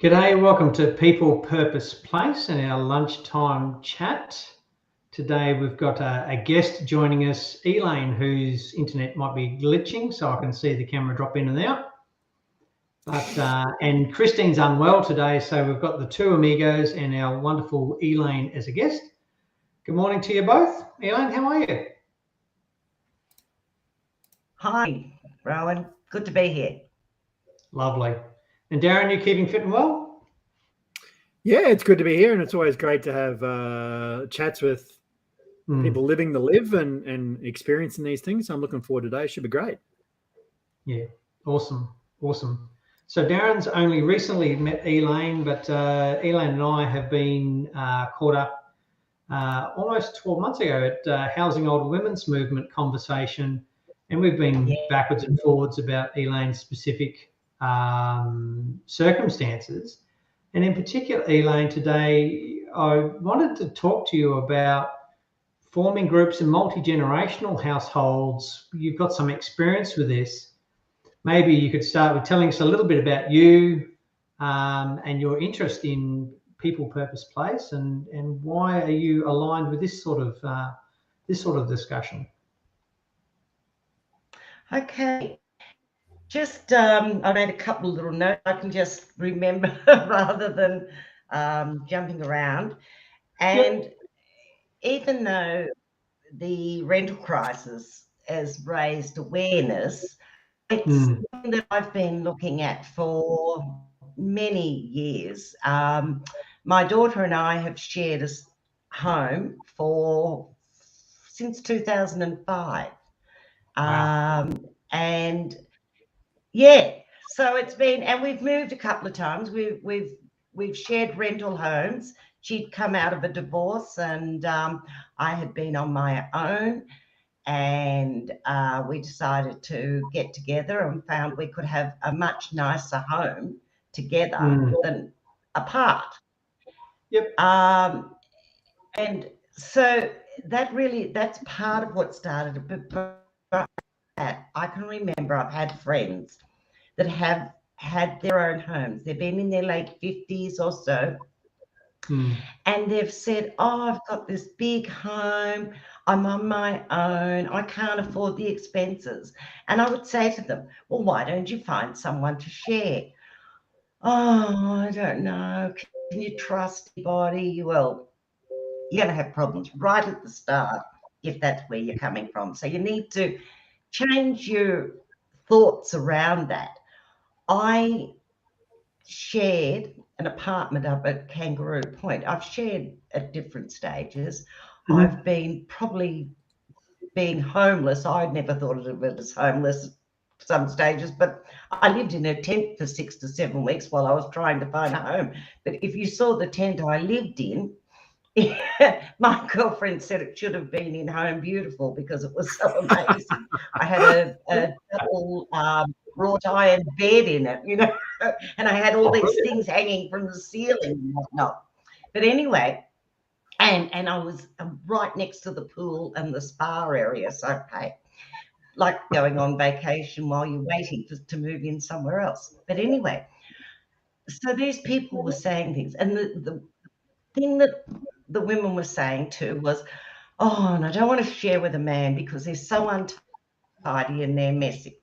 G'day, welcome to People Purpose Place and our lunchtime chat. Today we've got a guest joining us, Elaine, whose internet might be glitching, so I can see the camera drop in and out. And Christine's unwell today, so we've got the two amigos and our wonderful Elaine as a guest. Good morning to you both. Elaine, how are you? Hi, Rowan. Good to be here. Lovely. And Darren, you keeping fit and well? Yeah, it's good to be here, and it's always great to have chats with people living the live and experiencing these things. I'm looking forward to today. Should be great. Yeah, awesome. So Darren's only recently met Elaine, but Elaine and I have been caught up almost 12 months ago at Housing Older Women's Movement conversation, and we've been backwards and forwards about Elaine's specific circumstances. And in particular, Elaine, today I wanted to talk to you about forming groups in multi-generational households. You've got some experience with this. Maybe you could start with telling us a little bit about you and your interest in People Purpose Place, and why are you aligned with this sort of discussion? Okay. Just I made a couple of little notes I can just remember rather than jumping around. And even though the rental crisis has raised awareness, it's something that I've been looking at for many years. My daughter and I have shared a home since 2005. Wow. And yeah, so it's been, and we've moved a couple of times. We've shared rental homes. She'd come out of a divorce, and I had been on my own, and we decided to get together and found we could have a much nicer home together than apart. Yep. And so that's part of what started it. But I can remember I've had friends that have had their own homes. They've been in their late 50s or so. And they've said, oh, I've got this big home. I'm on my own. I can't afford the expenses. And I would say to them, well, why don't you find someone to share? Oh, I don't know. Can you trust anybody? Well, you're going to have problems right at the start if that's where you're coming from. So you need to change your thoughts around that. I shared an apartment up at Kangaroo Point. I've shared at different stages. I've probably been homeless. I'd never thought of it as homeless at some stages, but I lived in a tent for 6 to 7 weeks while I was trying to find a home. But if you saw the tent I lived in, my girlfriend said it should have been in Home Beautiful because it was so amazing. I had a double wrought iron bed in it, and I had all these things hanging from the ceiling and whatnot. But anyway, and I was right next to the pool and the spa area, so okay, like going on vacation while you're waiting to move in somewhere else. But anyway, so these people were saying things, and the thing that the women were saying too was, oh, and I don't want to share with a man because they're so untidy and they're messy.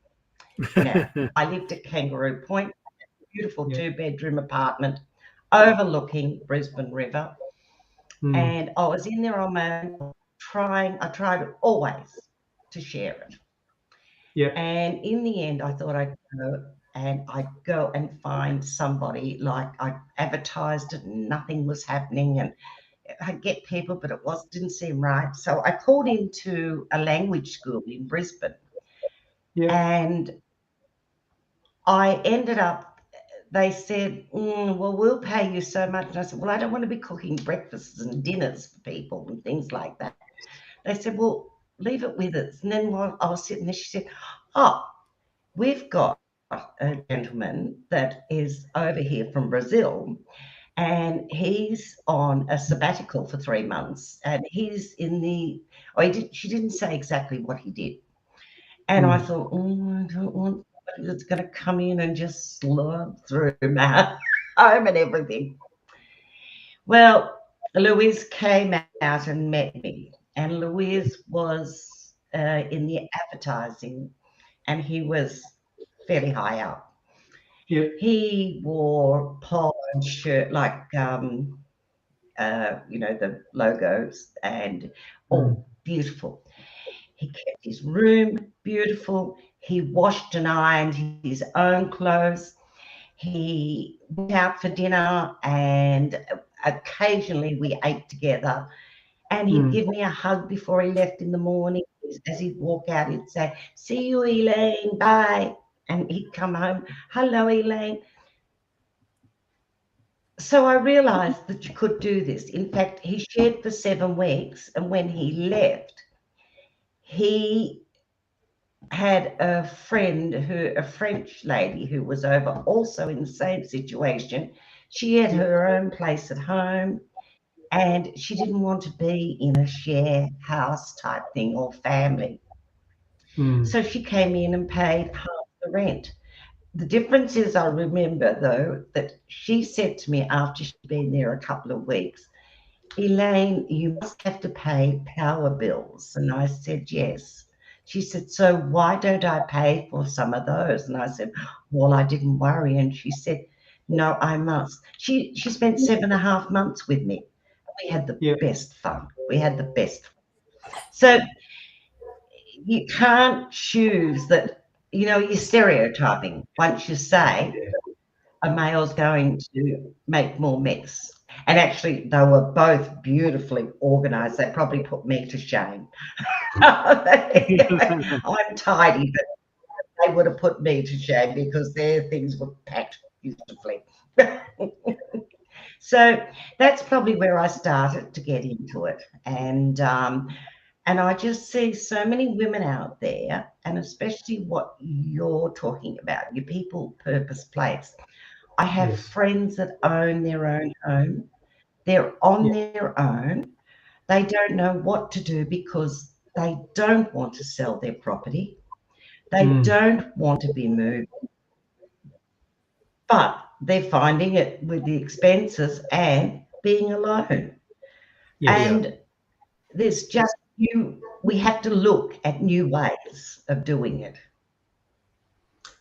I lived at Kangaroo Point, a beautiful 2-bedroom apartment overlooking Brisbane River. And I was in there on my own I tried always to share it. Yeah. And in the end, I thought I'd go and find somebody. Like I advertised it and nothing was happening, and I'd get people, but it didn't seem right. So I called into a language school in Brisbane. And I ended up, they said, well, we'll pay you so much. And I said, well, I don't want to be cooking breakfasts and dinners for people and things like that. They said, well, leave it with us. And then while I was sitting there, she said, oh, we've got a gentleman that is over here from Brazil, and he's on a sabbatical for 3 months, and he's she didn't say exactly what he did. And I thought, I don't want somebody that's going to come in and just slog through my home and everything. Well, Louise came out and met me, and Louise was in the advertising, and he was fairly high up. Yep. He wore polo shirt, like the logos, and all beautiful. He kept his room beautiful. He washed and ironed his own clothes. He went out for dinner, and occasionally we ate together. And he'd give me a hug before he left in the morning. As he'd walk out, he'd say, "See you, Elaine, bye." And he'd come home, "Hello, Elaine." So I realised that you could do this. In fact, he shared for 7 weeks, and when he left, he had a friend, a French lady who was over, also in the same situation. She had her own place at home, and she didn't want to be in a share house type thing or family. So she came in and paid half the rent. The difference is, I remember, though, that she said to me after she'd been there a couple of weeks, "Elaine, you must have to pay power bills." And I said, "Yes." She said, "So why don't I pay for some of those?" And I said, "Well, I didn't worry." And she said, "No, I must." She spent 7.5 months with me. We had the best fun. We had the best. So you can't choose that, you're stereotyping once you say a male's going to make more mess. And actually, they were both beautifully organised. They probably put me to shame. I'm tidy, but they would have put me to shame because their things were packed beautifully. So that's probably where I started to get into it. And I just see so many women out there, and especially what you're talking about, your people purpose place. I have friends that own their own home. They're on their own. They don't know what to do because they don't want to sell their property. They don't want to be moved, but they're finding it with the expenses and being alone. And there's just we have to look at new ways of doing it.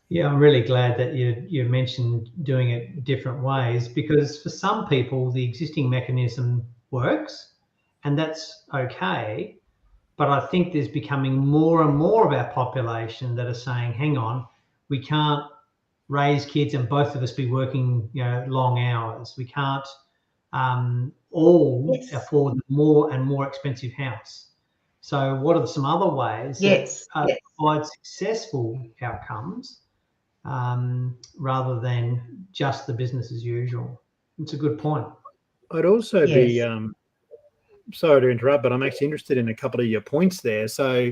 Yeah, I'm really glad that you mentioned doing it different ways, because for some people the existing mechanism works, and that's okay. But I think there's becoming more and more of our population that are saying, "Hang on, we can't raise kids and both of us be working, long hours. We can't all afford more and more expensive house. So what are some other ways that provide successful outcomes rather than just the business as usual?" It's a good point. I'd also be sorry to interrupt, but I'm actually interested in a couple of your points there. So,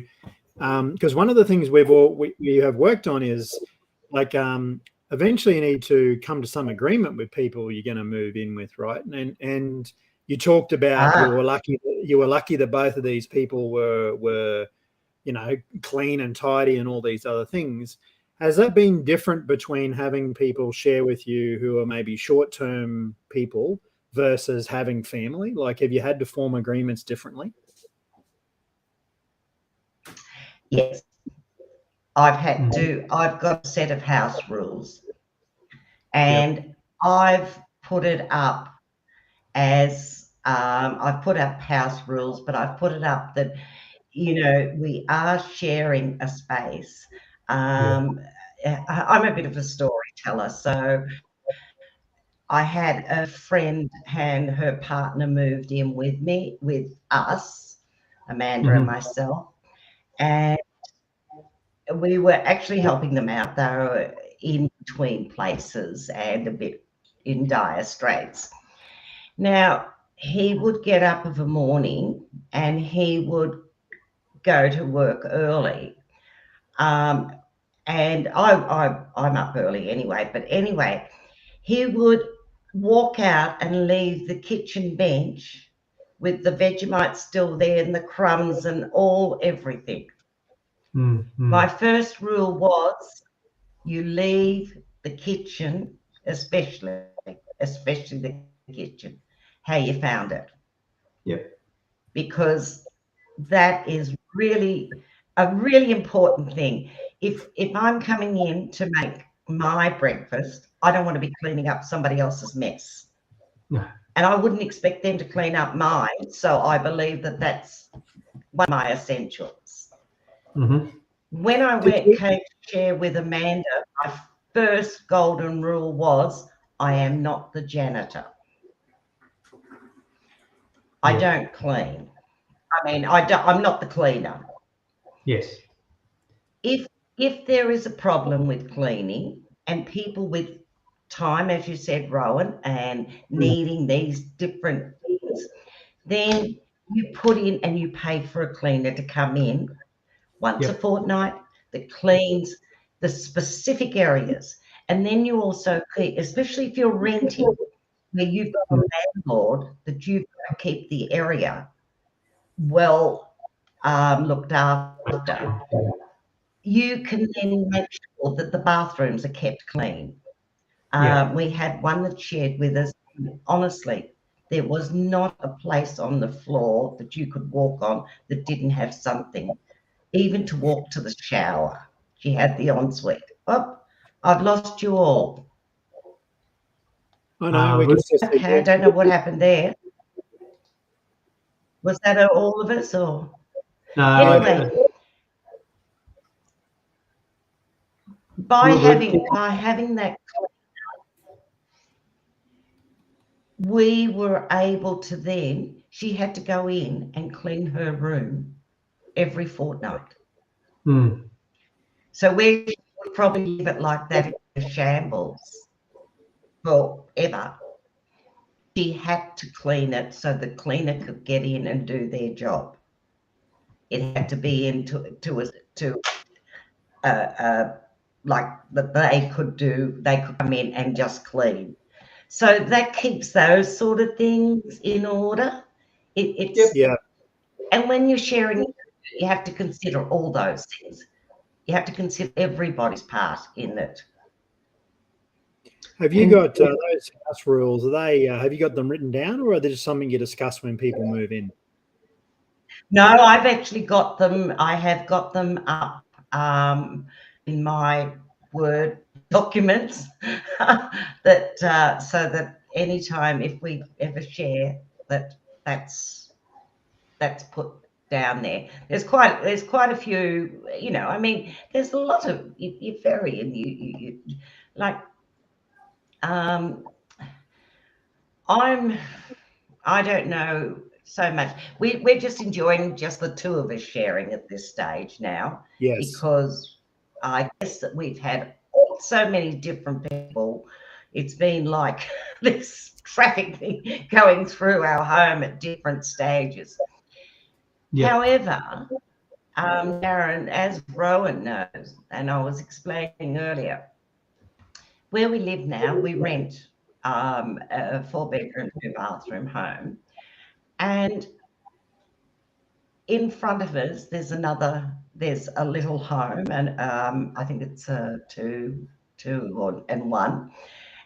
because one of the things we have worked on is like eventually you need to come to some agreement with people you're going to move in with, right? And you talked about you were lucky that both of these people were clean and tidy and all these other things. Has that been different between having people share with you who are maybe short-term people versus having family? Like, have you had to form agreements differently? Yes. I've got a set of house rules, and I've put it up as I've put up house rules, but I've put it up that, we are sharing a space. I'm a bit of a storyteller, so I had a friend and her partner moved in with us, Amanda and myself, and we were actually helping them out. They were in between places and a bit in dire straits. Now, he would get up of a morning and he would go to work early. And I'm up early anyway, but anyway, he would walk out and leave the kitchen bench with the Vegemite still there and the crumbs and everything. My first rule was, you leave the kitchen, especially especially the kitchen, how you found it. Yep. Because that is really a really important thing. If I'm coming in to make my breakfast, I don't want to be cleaning up somebody else's mess. No. And I wouldn't expect them to clean up mine. So I believe that that's one of my essentials. Mm-hmm. When I came to share with Amanda, my first golden rule was, I am not the janitor. I don't clean. I mean, I'm not the cleaner. Yes. If there is a problem with cleaning and people with time, as you said, Rowan, and needing these different things, then you put in and you pay for a cleaner to come in once a fortnight that cleans the specific areas. And then you also keep, especially if you're renting, where you've got a landlord, that you've got to keep the area well looked after. You can then make sure that the bathrooms are kept clean. We had one that shared with us. Honestly, there was not a place on the floor that you could walk on that didn't have something, even to walk to the shower. She had the ensuite. Oh, I've lost you all. Oh no, we can still see okay, I don't know what happened there. Was that all of us, or anyway? By having that, we were able to then. She had to go in and clean her room every fortnight. So we would probably leave it like that in a shambles forever. She had to clean it so the cleaner could get in and do their job. It had to be like that they could come in and just clean. So that keeps those sort of things in order. And when you're sharing, you have to consider all those things. You have to consider everybody's part in it. Have you got those house rules? Are they? Have you got them written down, or are they just something you discuss when people move in? No, I've actually got them. I have got them up in my Word documents that so that anytime if we ever share that's put down there. There's quite a few. You know, I mean, there's a lot of you vary and you like. I don't know so much. We're just enjoying just the two of us sharing at this stage now. Yes. Because I guess that we've had so many different people. It's been like this traffic thing going through our home at different stages. However, Darren, as Rowan knows, and I was explaining earlier, where we live now, we rent a 4-bedroom, 2-bathroom home, and in front of us there's a little home, and I think it's a two and one,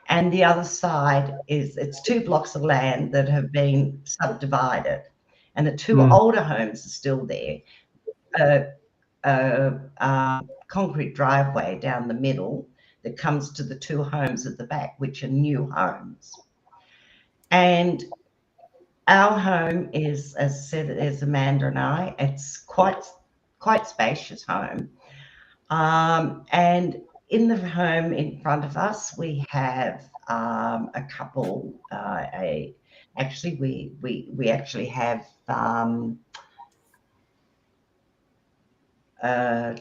and the other side it's 2 blocks of land that have been subdivided, and the 2 older homes are still there. Concrete driveway down the middle that comes to the 2 homes at the back, which are new homes. And our home is, as I said, is Amanda and I. It's quite spacious home. And in the home in front of us, we have a couple. Actually, we actually have a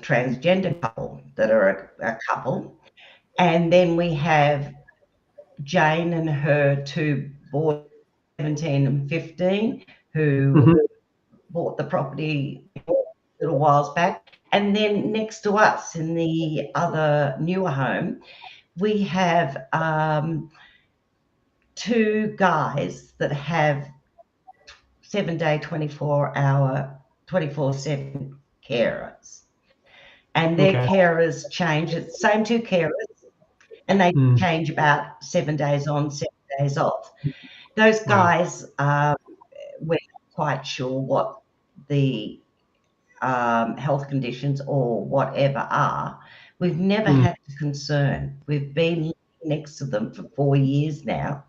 transgender couple that are a couple, and then we have Jane and her 2 boys, 17 and 15, who bought the property a little whiles back. And then next to us in the other newer home, we have 2 guys that have 7-day, 24/7 carers. And their carers change. It's the same 2 carers, and they change about 7 days on, 7 days off. Those guys, we're not quite sure what the health conditions or whatever are. We've never had a concern. We've been next to them for 4 years now,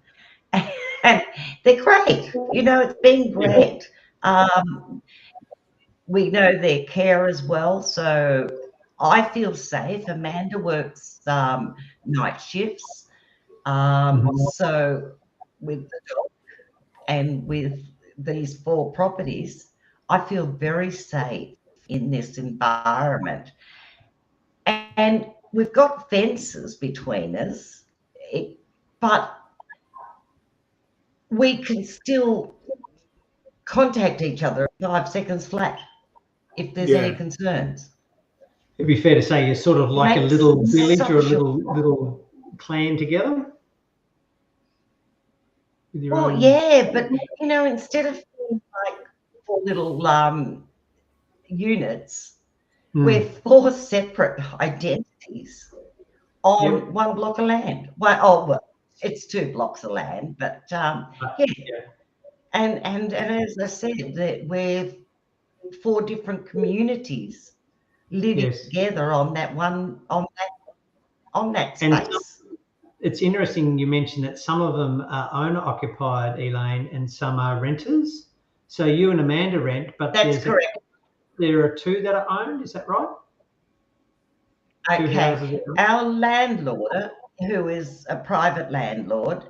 and they're great. You know, it's been great. We know their care as well, so I feel safe. Amanda works night shifts, so with the dog and with these 4 properties, I feel very safe in this environment. And we've got fences between us, but we can still contact each other 5 seconds flat if there's any concerns. It'd be fair to say you're sort of like a little village or a little clan together. Well, yeah, but you know, instead of like 4 little units, we're 4 separate identities on 1 block of land. Well, it's 2 blocks of land, but and as I said, that we're 4 different communities living together on that space. It's interesting you mentioned that some of them are owner occupied, Elaine, and some are renters. So you and Amanda rent, but that's correct. There are 2 that are owned. Is that right? Okay. Our landlord, who is a private landlord,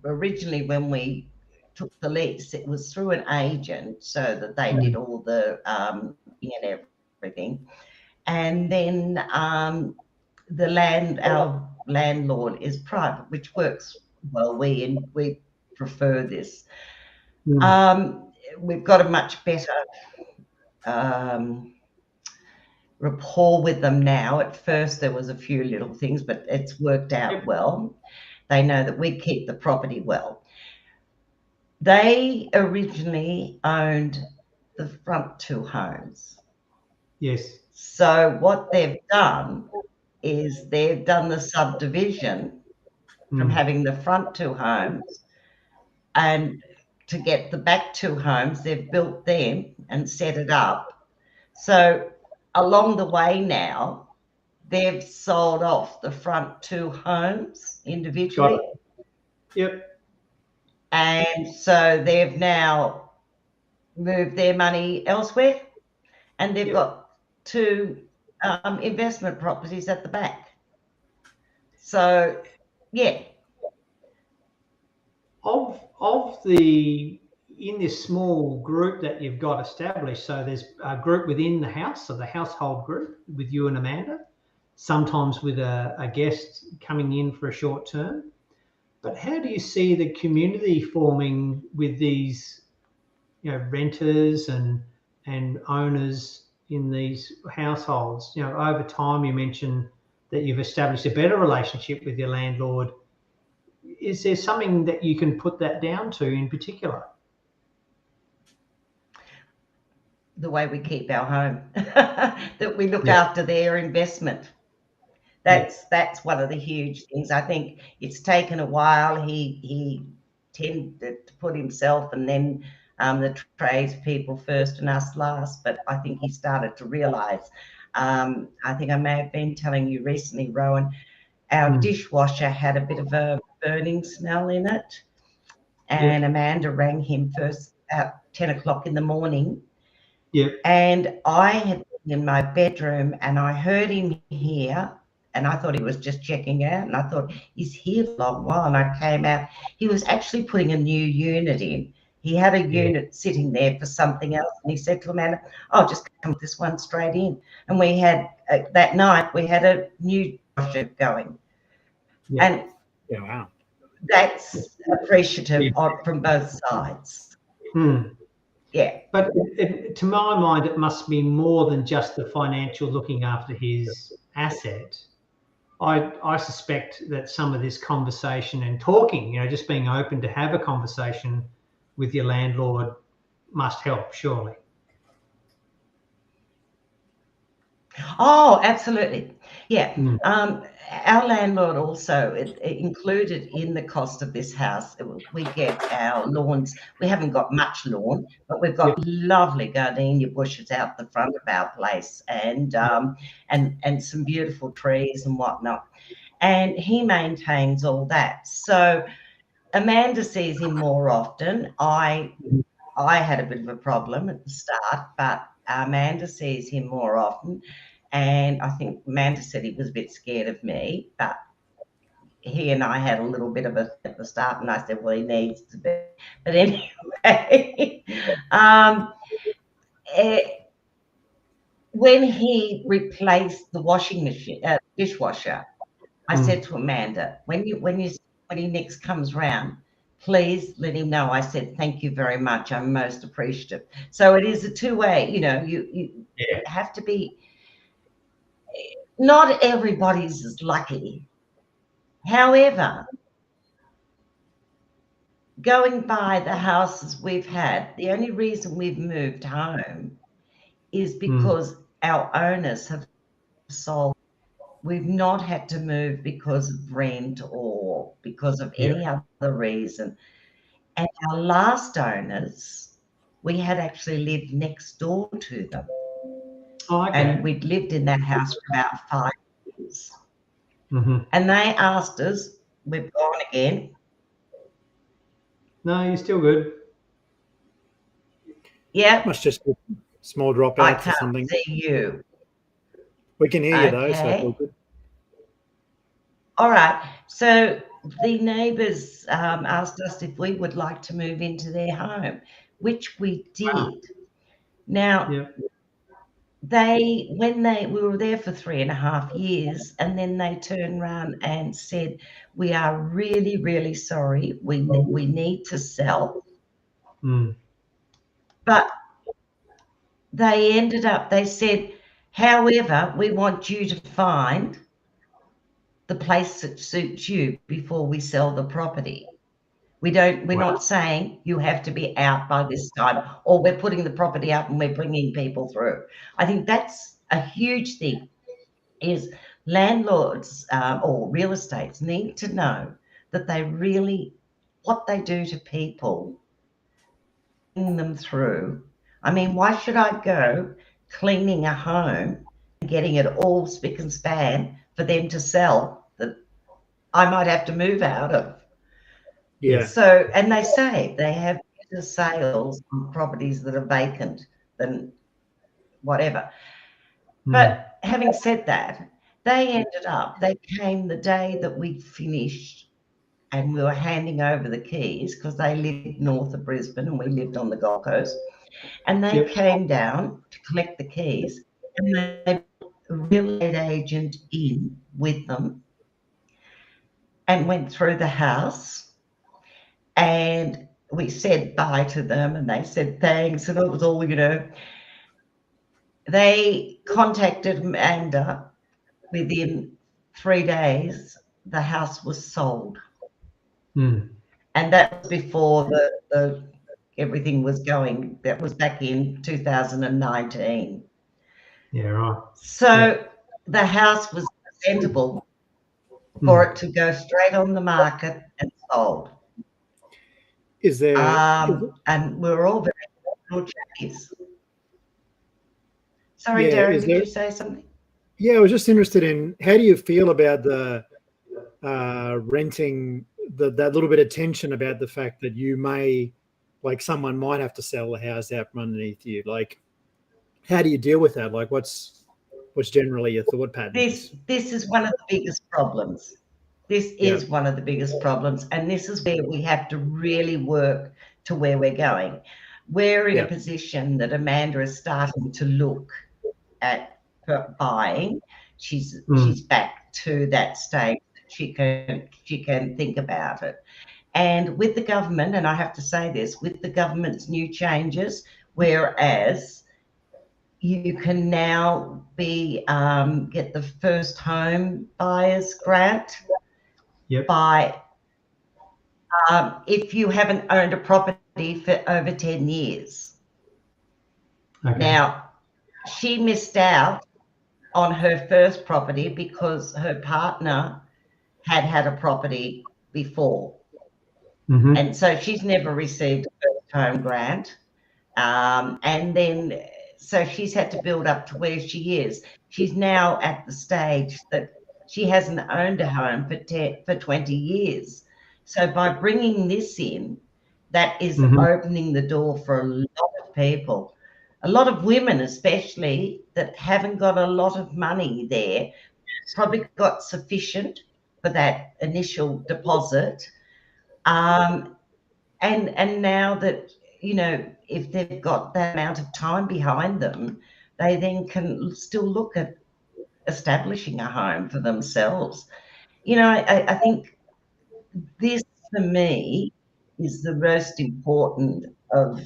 originally when we took the lease, it was through an agent, so that they did all the everything, and then our landlord is private, which works well. We prefer this. We've got a much better rapport with them now. At first there was a few little things, but it's worked out well. They know that we keep the property well. They originally owned the front 2 homes. Yes. So what they've done is they've done the subdivision from having the front 2 homes, and to get the back 2 homes, they've built them and set it up. So along the way now, they've sold off the front 2 homes individually. Yep. And so they've now moved their money elsewhere, and they've got 2 investment properties at the back. So, yeah. In this small group that you've got established, so there's a group within the house, so the household group with you and Amanda, sometimes with a guest coming in for a short term. But how do you see the community forming with these, renters and owners in these households? Over time, you mentioned that you've established a better relationship with your landlord. Is there something that you can put that down to in particular? The way we keep our home, that we look after their investment. That's one of the huge things. I think it's taken a while. He tended to put himself and then the tradespeople first and us last, but I think he started to realise. I think I may have been telling you recently, Rowan, our dishwasher had a bit of a burning smell in it, and Amanda rang him first at 10 o'clock in the morning. And I had been in my bedroom and I heard him here, and I thought he was just checking out, and I thought he's here for a long while, and I came out. He was actually putting a new unit in. He had a unit sitting there for something else, and he said to Amanda, "I'll just come with this one straight in." And we had that night we had a new washer going. And wow, that's appreciative from both sides. Yeah. But to my mind, it must be more than just the financial looking after his asset. I suspect that some of this conversation and talking, just being open to have a conversation with your landlord must help, surely. Oh, absolutely. Yeah. Mm. Our landlord also it included in the cost of this house. We get our lawns. We haven't got much lawn, but we've got Yep. lovely gardenia bushes out the front of our place, and some beautiful trees and whatnot. And he maintains all that. So Amanda sees him more often. I had a bit of a problem at the start, but Amanda sees him more often. And I think Amanda said he was a bit scared of me, but he and I had a little bit of a at the start, and I said, well, he needs to be. But anyway, eh, when he replaced the washing machine, dishwasher, I said to Amanda, when he next comes round, please let him know. I said, thank you very much. I'm most appreciative. So it is a two-way, you have to be, not everybody's as lucky. However, going by the houses we've had, the only reason we've moved home is because our owners have sold. We've not had to move because of rent or because of any other reason. And our last owners, we had actually lived next door to them. Oh, okay. And we'd lived in that house for about 5 years. Mm-hmm. And they asked us, we've gone again. No, you're still good. Yep. Must just be small I dropouts or can't something. see you. We can hear you though, so it's all Okay. good. All right. So the neighbours asked us if we would like to move into their home, which we did. Now, Yep. we were there for 3.5 years, and then they turned around and said, we are really, really sorry. We need to sell. Mm. But they said, however, we want you to find the place that suits you before we sell the property. We're not saying you have to be out by this time, or we're putting the property up and we're bringing people through. I think that's a huge thing, is landlords or real estates need to know that what they do to people, bring them through. I mean, why should I go cleaning a home and getting it all spick and span for them to sell that I might have to move out of? Yeah. So, and they say they have better sales on properties that are vacant than whatever. But having said that, they came the day that we'd finished and we were handing over the keys, because they lived north of Brisbane and we lived on the Gold Coast. And they came down to collect the keys, and they brought a real estate agent in with them and went through the house. And we said bye to them and they said thanks, and it was all, They contacted Amanda. Within 3 days, the house was sold. And that was before the everything was going. That was back in 2019. Yeah, right. So the house was presentable for it to go straight on the market and sold. Is there? And we were all very good chappies. Sorry, Yeah. Darren, Is did there? you say something? Yeah, I was just interested in how do you feel about the renting, that little bit of tension about the fact that you may, like, someone might have to sell the house out from underneath you. Like, how do you deal with that? Like, what's generally your thought patterns? This is one of the biggest problems. This is one of the biggest problems, and this is where we have to really work to where we're going. We're in a position that Amanda is starting to look at buying. She's back to that stage that she can think about it. And with the government, and I have to say this, with the government's new changes, whereas you can now get the first home buyers grant by if you haven't owned a property for over 10 years. Okay. Now, she missed out on her first property because her partner had a property before. Mm-hmm. And so she's never received a first home grant. And then, so she's had to build up to where she is. She's now at the stage that she hasn't owned a home for 20 years. So by bringing this in, that is Mm-hmm. opening the door for a lot of people, a lot of women especially, that haven't got a lot of money there, probably got sufficient for that initial deposit. And now that, you know, if they've got that amount of time behind them, they then can still look at establishing a home for themselves. You know, I think this for me is the most important of,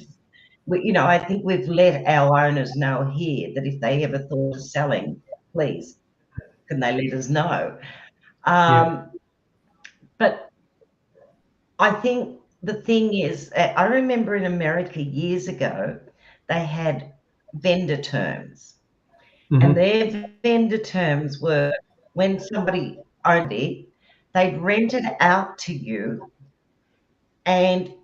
you know, I think we've let our owners know here that if they ever thought of selling, please, can they let us know? But I think the thing is, I remember in America years ago, they had vendor terms. Mm-hmm. And their vendor terms were when somebody owned it, they'd rent it out to you, and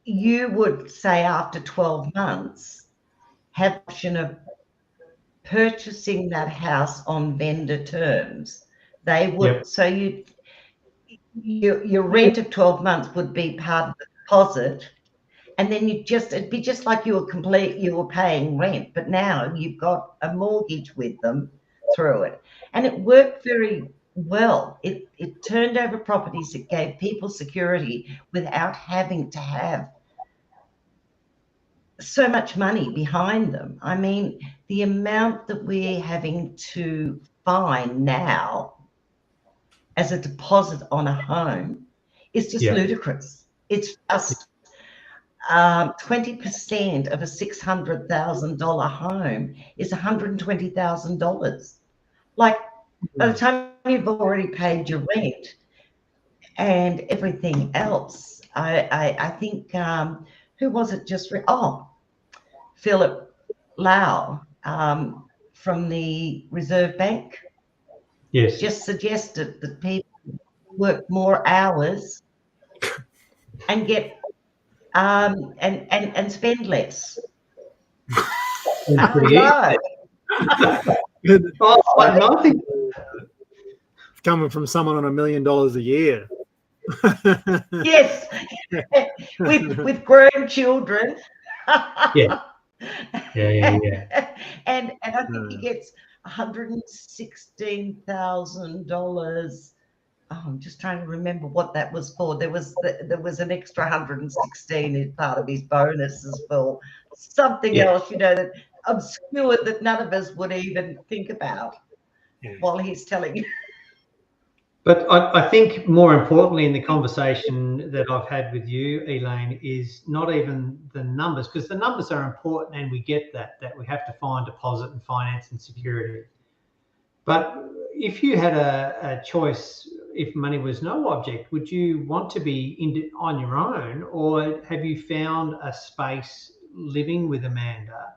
you would say after 12 months have the option of purchasing that house on vendor terms. They would, Yep. so your rent of 12 months would be part of the deposit, and then it'd be just like you were paying rent, but now you've got a mortgage with them through it. And it worked very well. It turned over properties, it gave people security without having to have so much money behind them. I mean, the amount that we're having to find now as a deposit on a home is just ludicrous. It's just 20% of a $600,000 home is $120,000. Like, by the time you've already paid your rent and everything else, I think, who was it just? Philip Lau from the Reserve Bank. Yes. Just suggested that people work more hours and get and spend less. I I think coming from someone on $1 million a year. Yes, with grown children. Yeah. And I think he gets $116,000. Oh, I'm just trying to remember what that was for. There was an extra 116 as part of his bonuses for something else, you know, that obscure that none of us would even think about while he's telling you. But I think more importantly in the conversation that I've had with you, Elaine, is not even the numbers, because the numbers are important and we get that we have to find deposit and finance and security. But if you had a choice, if money was no object, would you want to be on your own, or have you found a space living with Amanda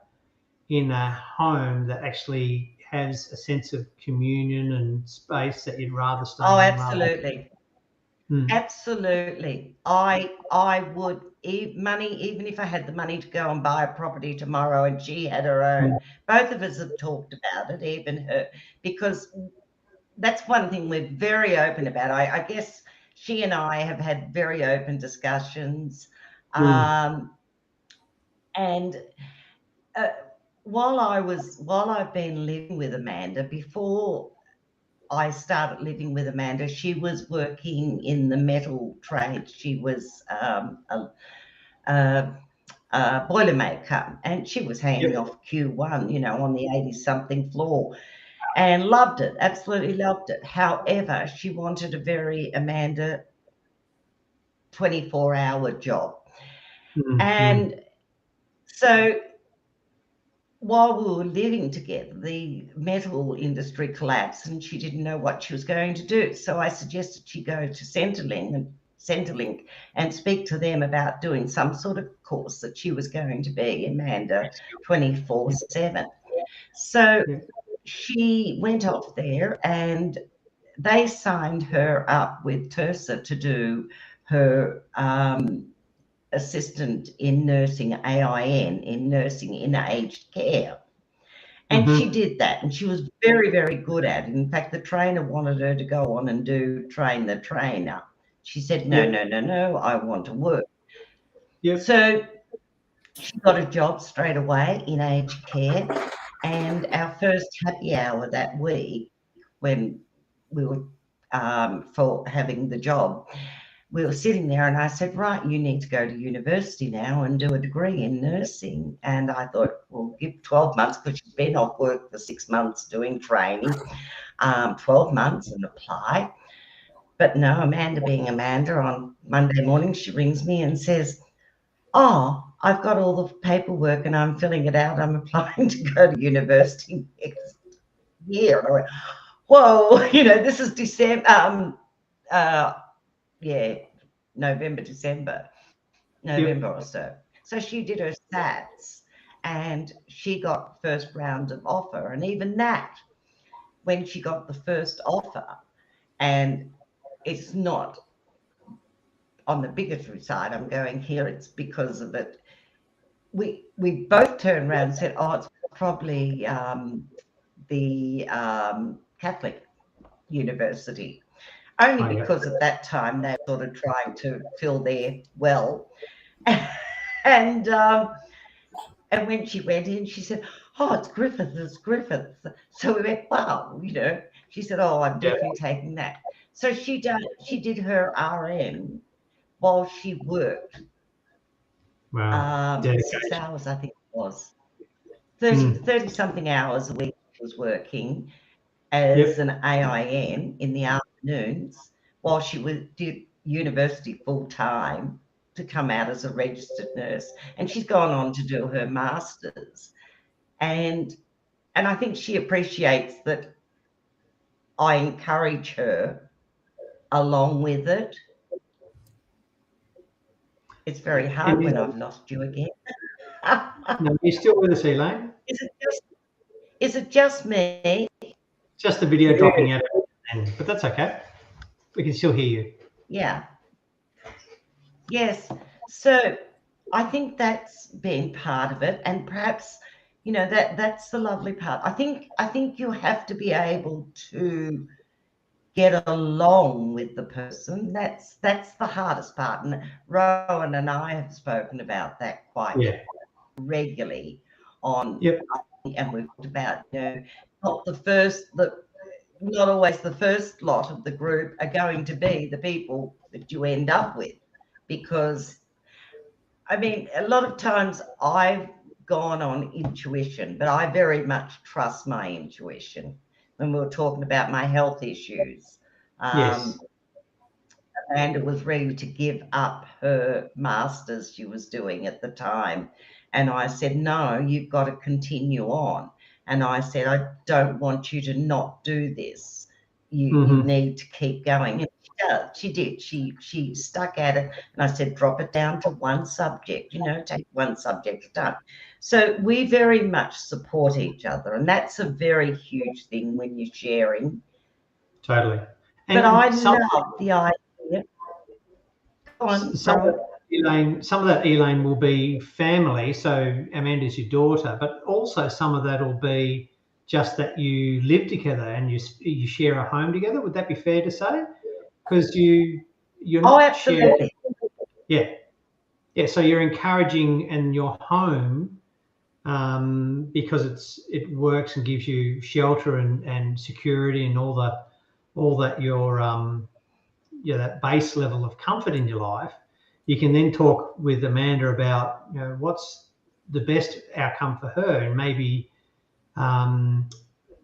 in a home that actually has a sense of communion and space that you'd rather stay in? Absolutely. Absolutely. I would, money, even if I had the money to go and buy a property tomorrow and she had her own, both of us have talked about it, even her, because that's one thing we're very open about. I guess she and I have had very open discussions. And while I've been living with Amanda, before I started living with Amanda, she was working in the metal trade. She was a boilermaker, and she was hanging off Q1, you know, on the 80-something floor, and loved it, absolutely loved it. However, she wanted a very Amanda 24-hour job. And so while we were living together, the metal industry collapsed and she didn't know what she was going to do. So I suggested she go to Centrelink and speak to them about doing some sort of course that she was going to be Amanda 24/7. So she went off there and they signed her up with Tersa to do her assistant in nursing, AIN, in nursing in aged care. And she did that, and she was very, very good at it. In fact, the trainer wanted her to go on and do train the trainer. She said, no, no, no, no, I want to work. So she got a job straight away in aged care. And our first happy hour that week, when we were for having the job, we were sitting there and I said, right, you need to go to university now and do a degree in nursing. And I thought, well, give 12 months, because she's been off work for 6 months doing training, 12 months and apply. But no, Amanda being Amanda, on Monday morning, she rings me and says, oh, I've got all the paperwork and I'm filling it out. I'm applying to go to university next year. And I went, whoa, you know, this is December, November or so. So she did her SATs and she got first round of offer. And even that, when she got the first offer, and it's not on the bigotry side I'm going here, it's because of it. We both turned around and said, oh, it's probably the Catholic university. Only because at that time they were sort of trying to fill their well. And when she went in, she said, oh, it's Griffiths, it's Griffiths. So we went, wow, you know. She said, oh, I'm definitely taking that. So she did her RM while she worked. Wow. 6 hours, I think it was. 30-something hours a week she was working as an AIN in the afternoons while she did university full time to come out as a registered nurse. And she's gone on to do her master's. And I think she appreciates that I encourage her along with it. It's very hard when I've lost you again. No, you're still with us, Elaine? Is it just me? Just the video dropping out, but that's okay. We can still hear you. Yeah. Yes. So I think that's been part of it, and perhaps, you know, that's the lovely part. I think you have to be able to get along with the person. That's the hardest part, and Rowan and I have spoken about that quite regularly on. And we've talked about, you know, not always the first lot of the group are going to be the people that you end up with, because I mean, a lot of times I've gone on intuition, but I very much trust my intuition. When we were talking about my health issues, Amanda was ready to give up her master's she was doing at the time. And I said, no, you've got to continue on. And I said, I don't want you to not do this. You need to keep going. And she did. She stuck at it. And I said, drop it down to one subject, you know, take one subject at a time. So we very much support each other. And that's a very huge thing when you're sharing. Totally. But I love the idea. Go on, some of that, Elaine, will be family. So Amanda's your daughter, but also some of that will be just that you live together and you share a home together. Would that be fair to say? Because you're not absolutely. Yeah. So you're encouraging in your home because it works and gives you shelter and security and all that your that base level of comfort in your life. You can then talk with Amanda about, you know, what's the best outcome for her, and maybe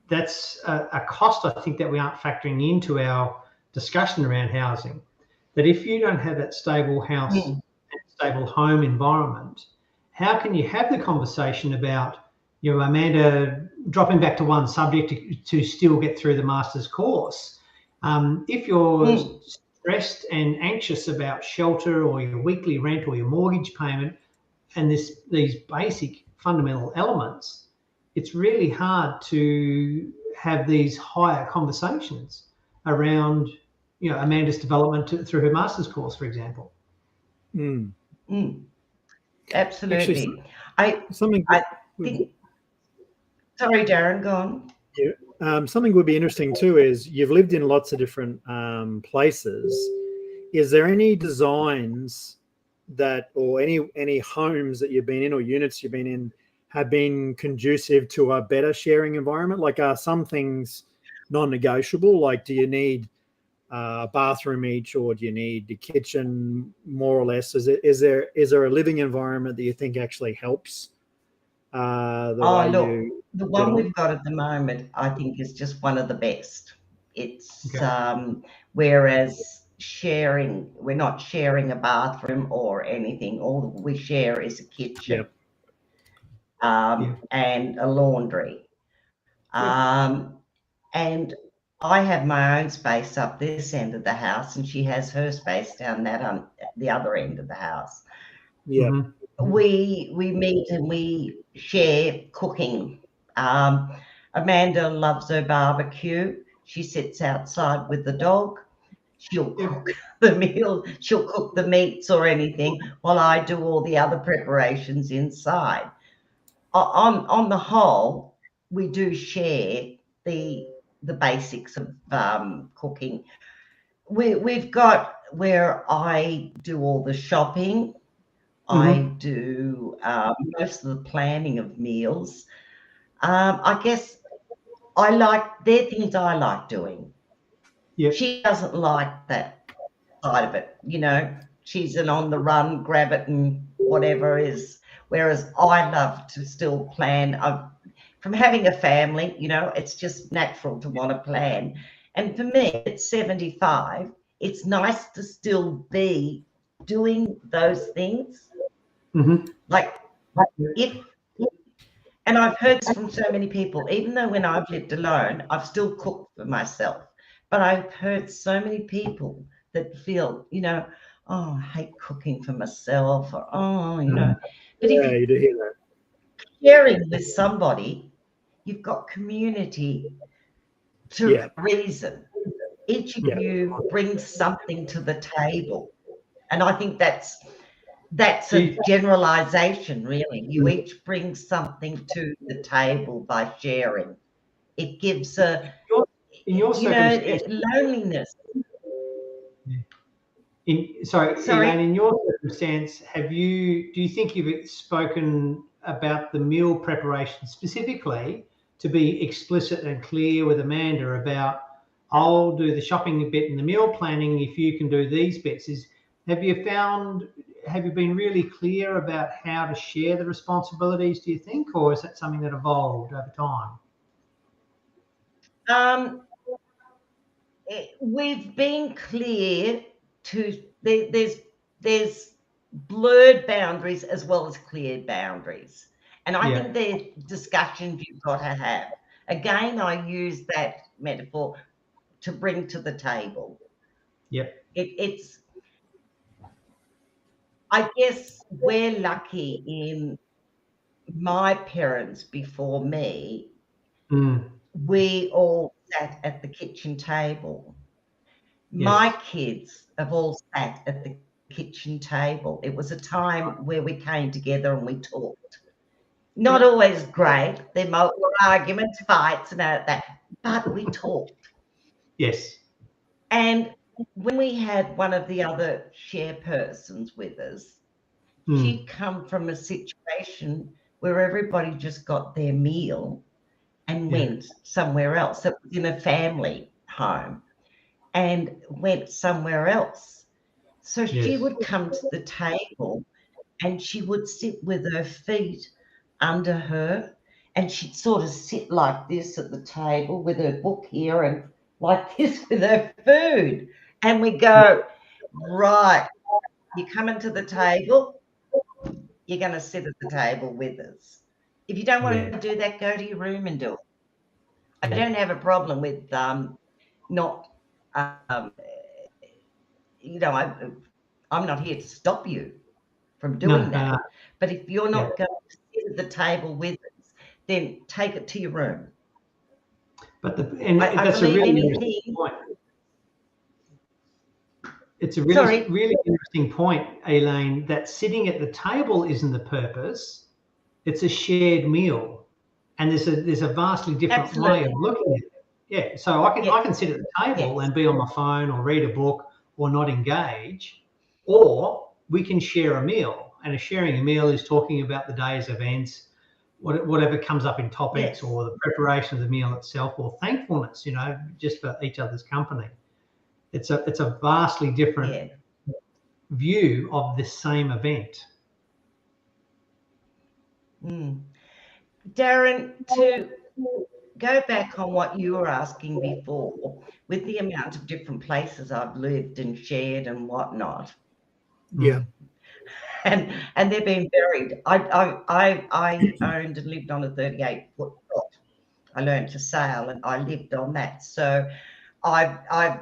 that's a cost I think that we aren't factoring into our discussion around housing. That if you don't have that stable house, stable home environment, how can you have the conversation about, you know, Amanda dropping back to one subject to still get through the master's course? If you're stressed and anxious about shelter or your weekly rent or your mortgage payment and these basic fundamental elements, it's really hard to have these higher conversations around, Amanda's development through her master's course, for example. Absolutely. Actually, something I think. Sorry, Darren, go on. Something would be interesting too is you've lived in lots of different places. Is there any designs that, or any homes that you've been in or units you've been in, have been conducive to a better sharing environment? Like, are some things non-negotiable? Like, do you need a bathroom each, or do you need the kitchen more or less? Is there a living environment that you think actually helps The one we've got at the moment, I think, is just one of the best. It's whereas we're not sharing a bathroom or anything. All we share is a kitchen, and a laundry. And I have my own space up this end of the house, and she has her space down the other end of the house. We meet and we share cooking. Amanda loves her barbecue. She sits outside with the dog. She'll cook the meal. She'll cook the meats or anything while I do all the other preparations inside. On the whole, we do share the basics of cooking. We've got where I do all the shopping. I do most of the planning of meals. I guess they're things I like doing. She doesn't like that side of it, she's an on the run, grab it and whatever is, whereas I love to still plan. From having a family, it's just natural to want to plan. And for me, at 75, it's nice to still be doing those things. Like and I've heard this from so many people, even though when I've lived alone, I've still cooked for myself. But I've heard so many people that feel, oh, I hate cooking for myself, or But if you do hear that. Sharing with somebody, you've got community to reason. Each of you brings something to the table. And I think that's a generalization, really. You each bring something to the table by sharing. It gives loneliness. Elaine, in your circumstance, do you think you've spoken about the meal preparation specifically to be explicit and clear with Amanda about, I'll do the shopping bit and the meal planning if you can do these bits? Have you been really clear about how to share the responsibilities, do you think, or is that something that evolved over time? We've been clear there's blurred boundaries as well as cleared boundaries. And I think they're discussions you've got to have. Again, I use that metaphor to bring to the table. I guess we're lucky in my parents before me. We all sat at the kitchen table. My kids have all sat at the kitchen table. It was a time where we came together and we talked. Not always great. There were arguments, fights, and that, but we talked. Yes. And when we had one of the other chairpersons with us, she'd come from a situation where everybody just got their meal and went somewhere else. It was in a family home and went somewhere else. So she would come to the table and she would sit with her feet under her, and she'd sort of sit like this at the table with her book here and like this with her food. And we go, right, you're coming to the table, you're going to sit at the table with us. If you don't want to do that, go to your room and do it. I don't have a problem with not, I'm not here to stop you from doing that. But if you're not going to sit at the table with us, then take it to your room. But that's a really interesting point. It's a really interesting point, Elaine, that sitting at the table isn't the purpose. It's a shared meal. And there's a vastly different way of looking at it. Yeah. So I can sit at the table and be on my phone or read a book or not engage, or we can share a meal. And sharing a meal is talking about the day's events, whatever comes up in topics, or the preparation of the meal itself, or thankfulness, just for each other's company. It's a vastly different view of the same event. Darren, to go back on what you were asking before, with the amount of different places I've lived and shared and whatnot. Yeah. And they've been varied. I owned and lived on a 38-foot yacht. I learned to sail and I lived on that. So I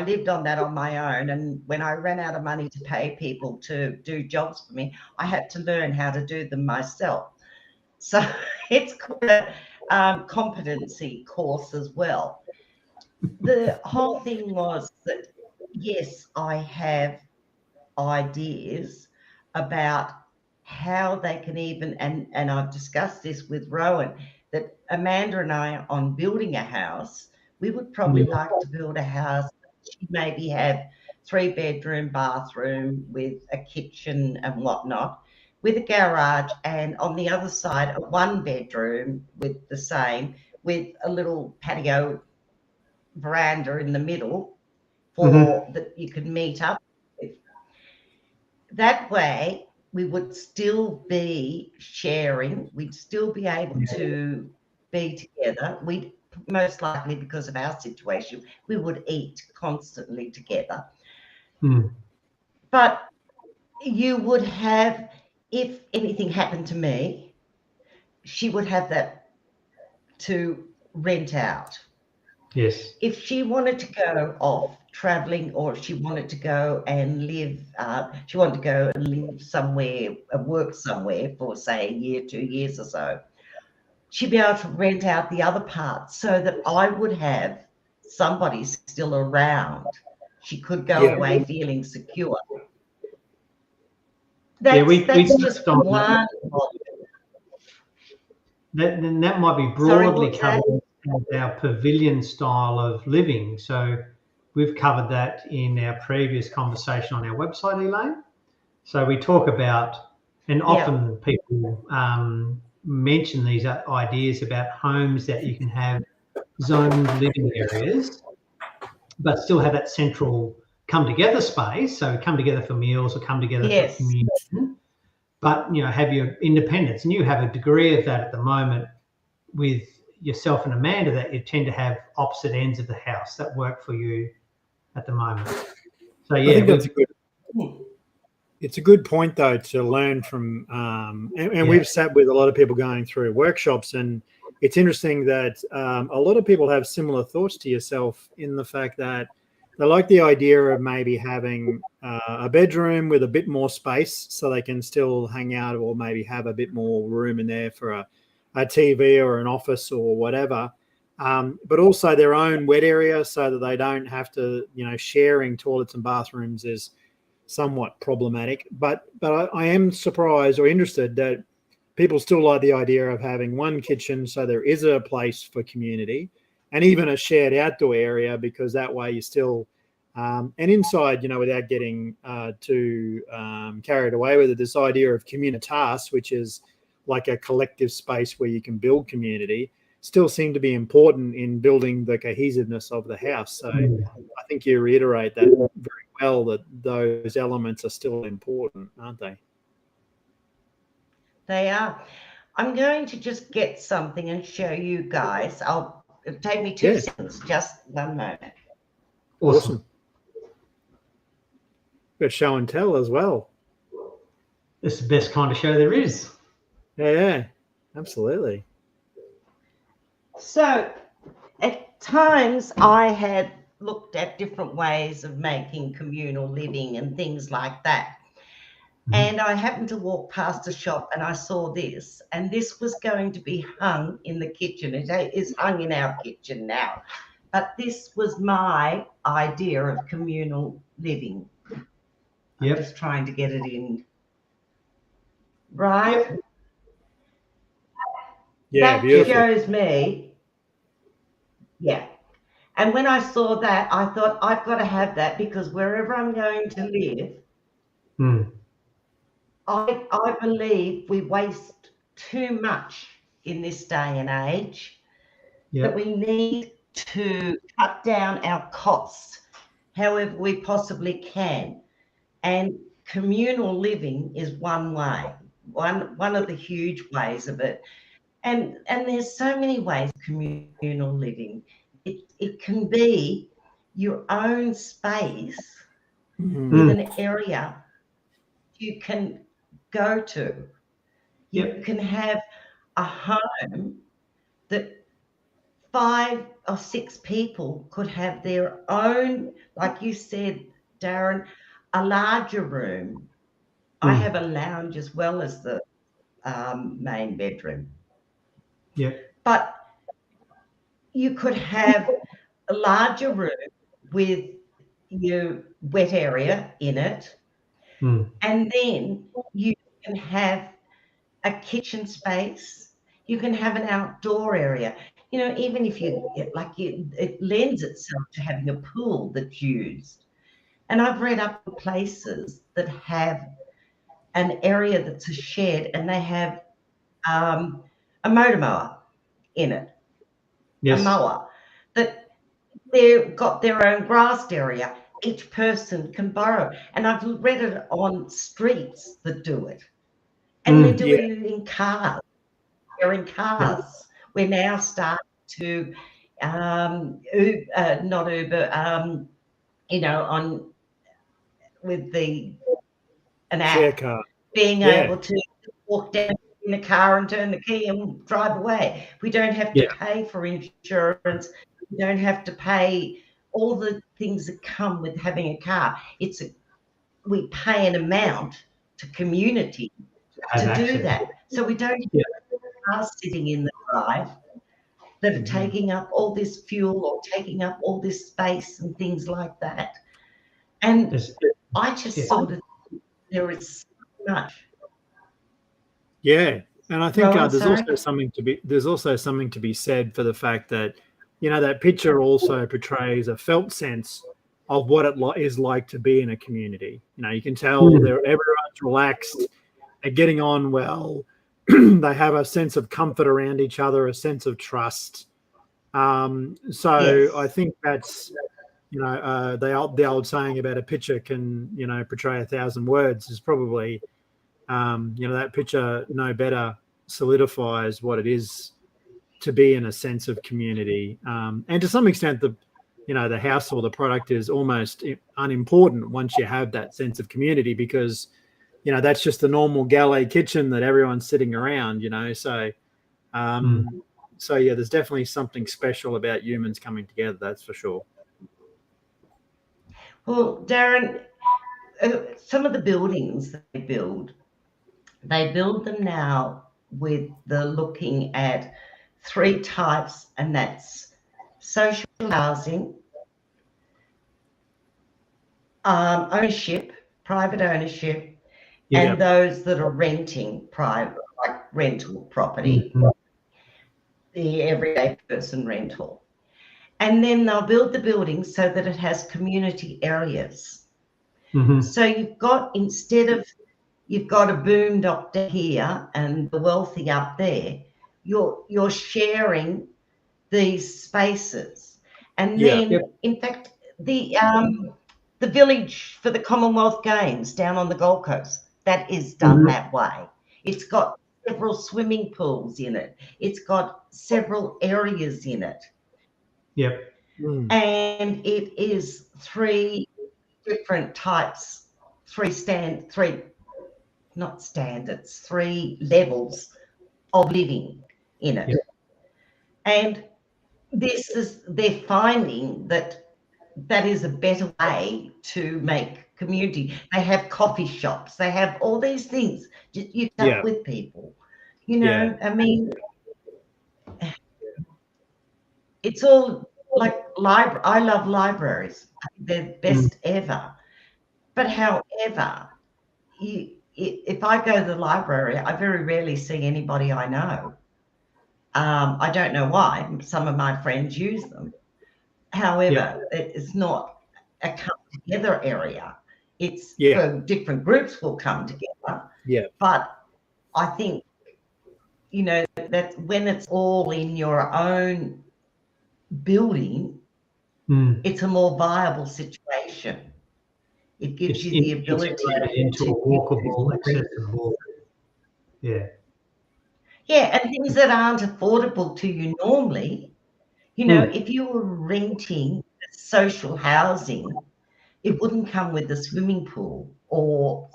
lived on that on my own. And when I ran out of money to pay people to do jobs for me, I had to learn how to do them myself. So it's called a competency course as well. The whole thing was that, yes, I have ideas about how they can even, and I've discussed this with Rowan, that Amanda and I, on building a house, we would probably like to build a house. She'd maybe have 3-bedroom bathroom with a kitchen and whatnot, with a garage, and on the other side, a 1-bedroom with the same, with a little patio veranda in the middle for that you could meet up with. That way, we would still be sharing. We'd still be able to be together. We'd most likely, because of our situation, we would eat constantly together. But you would have, if anything happened to me, she would have that to rent out. Yes. If she wanted to go off traveling, or if she wanted to go and live, she wanted to go and live somewhere, work somewhere for, say, a year, 2 years or so, she'd be able to rent out the other part so that I would have somebody still around. She could go away feeling secure. That's just one. That might be broadly covered as our pavilion style of living. So we've covered that in our previous conversation on our website, Elaine. So we talk about, and often people mention these ideas about homes that you can have zoned living areas, but still have that central come together space. So come together for meals or come together for communion, but have your independence. And you have a degree of that at the moment with yourself and Amanda, that you tend to have opposite ends of the house that work for you at the moment. So I think that's it's a good point though to learn from, and we've sat with a lot of people going through workshops, and it's interesting that a lot of people have similar thoughts to yourself, in the fact that they like the idea of maybe having a bedroom with a bit more space so they can still hang out, or maybe have a bit more room in there for a TV or an office or whatever, but also their own wet area so that they don't have to, sharing toilets and bathrooms is somewhat problematic. But I am surprised or interested that people still like the idea of having one kitchen, so there is a place for community, and even a shared outdoor area, because that way you still, and inside, without getting too carried away with it, this idea of communitas, which is like a collective space where you can build community, still seem to be important in building the cohesiveness of the house. So I think you reiterate that very well, that those elements are still important, aren't they? They are. I'm going to just get something and show you guys. It'll take me 2 seconds, just one moment. Awesome. Got show and tell as well. It's the best kind of show there is. Yeah, absolutely. So at times I had looked at different ways of making communal living and things like that. And I happened to walk past a shop and I saw this, and this was going to be hung in the kitchen. It is hung in our kitchen now. But this was my idea of communal living. I'm just trying to get it in. Right? Yep. Yeah, that beautiful. shows me. Yeah. And when I saw that, I thought, I've got to have that, because wherever I'm going to live, I believe we waste too much in this day and age, that we need to cut down our costs however we possibly can. And communal living is one way, one of the huge ways of it. And there's so many ways of communal living. It can be your own space with an area you can go to. You can have a home that 5 or 6 people could have their own, like you said, Darren, a larger room. I have a lounge as well as the main bedroom. But you could have a larger room with your wet area in it, and then you can have a kitchen space. You can have an outdoor area. You know, even if it lends itself to having a pool that's used. And I've read up in places that have an area that's a shed, and they have a motor mower in it, a mower, that they've got their own grassed area. Each person can borrow. And I've read it on streets that do it. And they're doing it in cars. They're in cars. We're now starting to, not Uber, you know, on with an app, being able to walk down in a car and turn the key and drive away. We don't have to pay for insurance. We don't have to pay all the things that come with having a car. We pay an amount to community to do that. So we don't have cars sitting in the drive that are taking up all this fuel or taking up all this space and things like that. And I just sort of, there is so much. Yeah, and I think there's also something to be said for the fact that, you know, that picture also portrays a felt sense of what it is like to be in a community. You know, you can tell everyone's relaxed, they're getting on well, they have a sense of comfort around each other, a sense of trust. I think that's, you know, the old saying about a picture can, you know, portray 1,000 words is probably, you know, that picture no better solidifies what it is to be in a sense of community. And to some extent, the house or the product is almost unimportant once you have that sense of community, because, you know, that's just the normal galley kitchen that everyone's sitting around, you know. So yeah, there's definitely something special about humans coming together, that's for sure. Well, Darren, some of the buildings they build them now with the looking at 3 types, and that's social housing, ownership, private ownership, and those that are renting private, like rental property, the everyday person rental. And then they'll build the building so that it has community areas. So you've got a boom doctor here and the wealthy up there. You're sharing these spaces, and then in fact the village for the Commonwealth Games down on the Gold Coast, that is done that way. It's got several swimming pools in it. It's got several areas in it. And it is 3 different types, 3 levels of living in it. And they're finding that is a better way to make community. They have coffee shops. They have all these things. You stuck with people. You know, I mean, it's all like library. I love libraries. I think they're the best ever. But however, if I go to the library, I very rarely see anybody I know. I don't know why. Some of my friends use them. However, it's not a come together area. It's for different groups will come together. But I think, you know, that when it's all in your own building, it's a more viable situation. It gives you the ability into a walkable, accessible. Yeah, and things that aren't affordable to you normally. You know, if you were renting social housing, it wouldn't come with a swimming pool or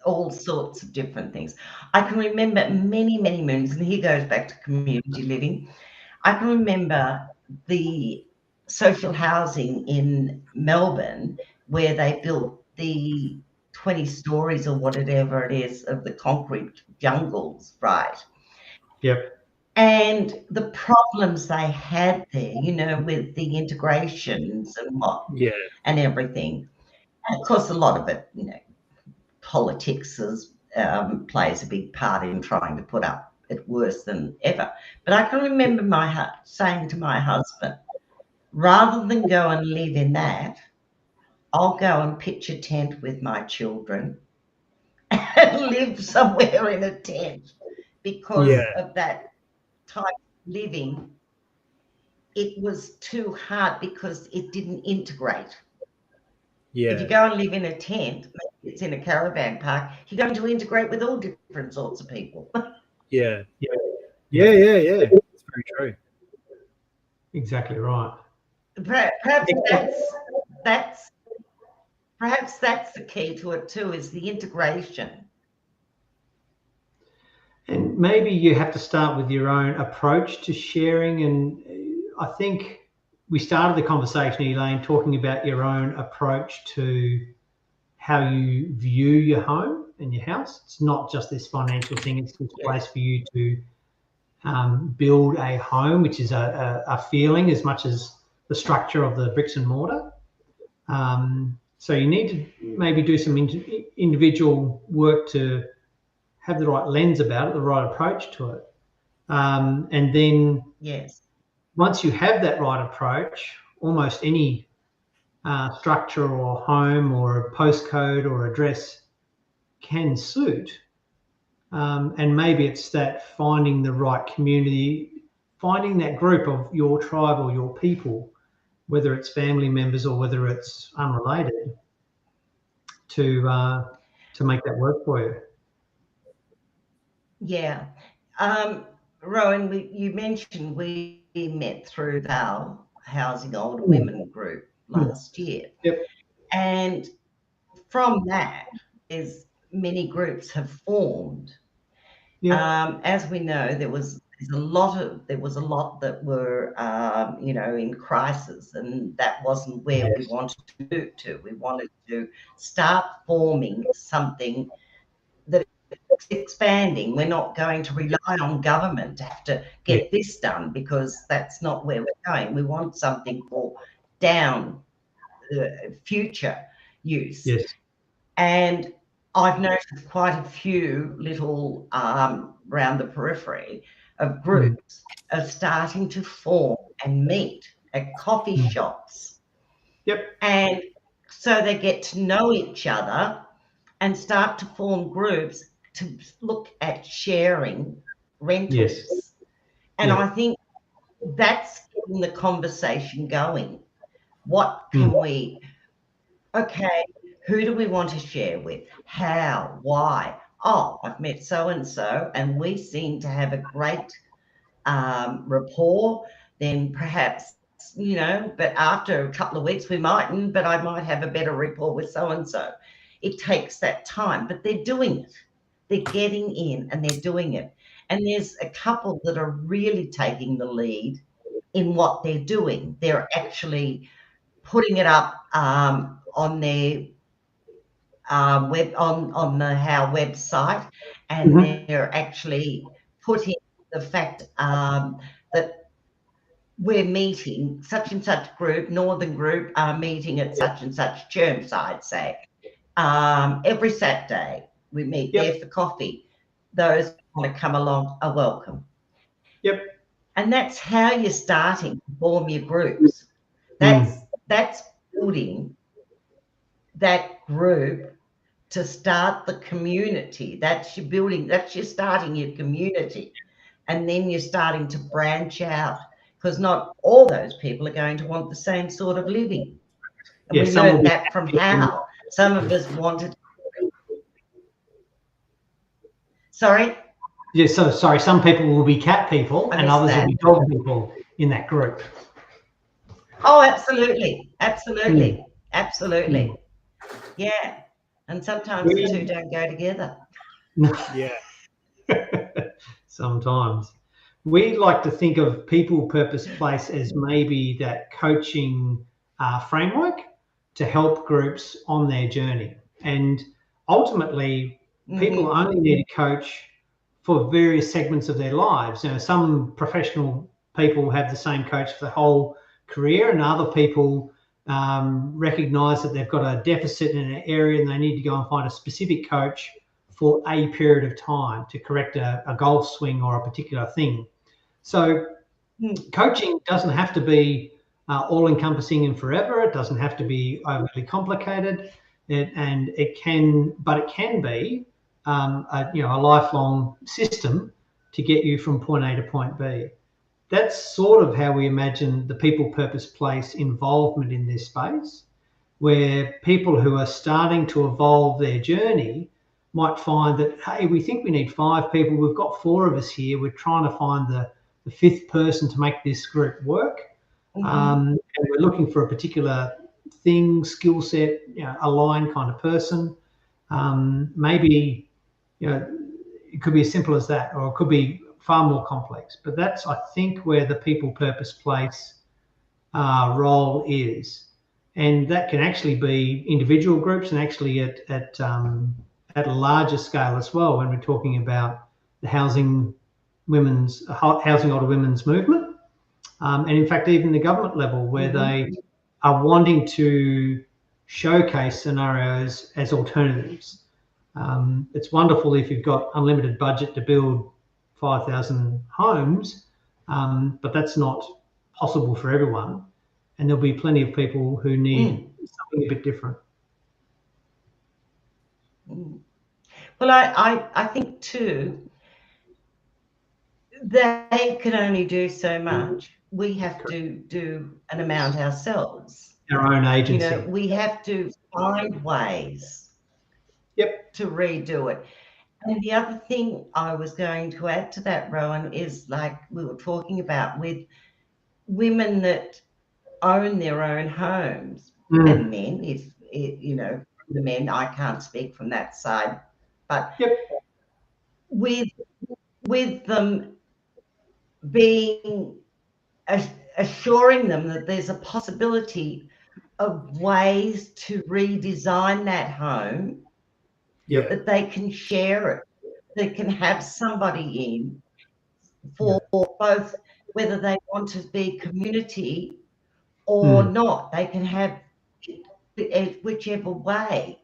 all sorts of different things. I can remember many, many moons, and here goes back to community living. I can remember the social housing in Melbourne where they built the 20 stories or whatever it is of the concrete jungles, right? And the problems they had there, you know, with the integrations and everything. And of course, a lot of it, you know, politics plays a big part in trying to put up it worse than ever. But I can remember saying to my husband, rather than go and live in that, I'll go and pitch a tent with my children and live somewhere in a tent because of that type of living. It was too hard because it didn't integrate. If you go and live in a tent, maybe it's in a caravan park, you're going to integrate with all different sorts of people. It's very true. Exactly right. Perhaps that's the key to it too, is the integration. And maybe you have to start with your own approach to sharing. And I think we started the conversation, Elaine, talking about your own approach to how you view your home and your house. It's not just this financial thing, it's this place for you to build a home, which is a feeling as much as the structure of the bricks and mortar. So you need to maybe do some individual work to have the right lens about it, the right approach to it. And then once you have that right approach, almost any structure or home or a postcode or address can suit. And maybe it's that finding the right community, finding that group of your tribe or your people, whether it's family members or whether it's unrelated, to make that work for you. Yeah. Rowan, you mentioned we met through the Housing Older Women group last year. And from that, many groups have formed. As we know, there was a lot that were you know, in crisis, and that wasn't where we wanted to move to. We wanted to start forming something that is expanding. We're not going to rely on government to have to get this done, because that's not where we're going. We want something for down future use. And I've noticed quite a few little around the periphery of groups are starting to form and meet at coffee shops. And so they get to know each other and start to form groups to look at sharing rentals. And I think that's getting the conversation going. What can we, who do we want to share with? How? Why? Oh, I've met so-and-so and we seem to have a great rapport. Then perhaps, you know, but after a couple of weeks we mightn't, but I might have a better rapport with so-and-so. It takes that time, but they're doing it. They're getting in and they're doing it. And there's a couple that are really taking the lead in what they're doing. They're actually putting it up on their on the How website, and they're actually putting the fact that we're meeting such and such group, Northern group, are meeting at such and such Chermside, say. Every Saturday we meet there for coffee. Those who want to come along are welcome. Yep. And that's how you're starting to form your groups. That's building that group to start the community. That's your building, that's your starting your community. And then you're starting to branch out, because not all those people are going to want the same sort of living. And we learned that from How. Some of us wanted. Sorry? Yeah, so sorry, some people will be cat people and others will be dog people in that group. Oh, absolutely. Absolutely. Absolutely. Yeah. And sometimes the two don't go together. Yeah. Sometimes. We like to think of people, purpose, place as maybe that coaching framework to help groups on their journey. And ultimately, people only need a coach for various segments of their lives. You know, some professional people have the same coach for the whole career, and other people recognize that they've got a deficit in an area and they need to go and find a specific coach for a period of time to correct a golf swing or a particular thing. So coaching doesn't have to be all-encompassing and forever. It doesn't have to be overly complicated, it can be a lifelong system to get you from point A to point B. That's sort of how we imagine the people, purpose, place involvement in this space, where people who are starting to evolve their journey might find that, hey, we think we need 5 people. We've got 4 of us here. We're trying to find the 5th person to make this group work. And we're looking for a particular thing, skill set, aligned kind of person. Maybe, it could be as simple as that, or it could be far more complex. But that's, I think, where the people, purpose, place role is. And that can actually be individual groups, and actually at a larger scale as well, when we're talking about the housing older women's movement, and in fact even the government level, where they are wanting to showcase scenarios as alternatives. It's wonderful if you've got unlimited budget to build 5,000 homes, but that's not possible for everyone, and there'll be plenty of people who need something a bit different. Well, I think too, they can only do so much. We have to do an amount ourselves. Our own agency. We have to find ways to redo it. And the other thing I was going to add to that, Rowan, is like we were talking about with women that own their own homes, and men, the men, I can't speak from that side, but with them being assuring them that there's a possibility of ways to redesign that home, that they can share it, they can have somebody in for both, whether they want to be community or not, they can have it whichever way.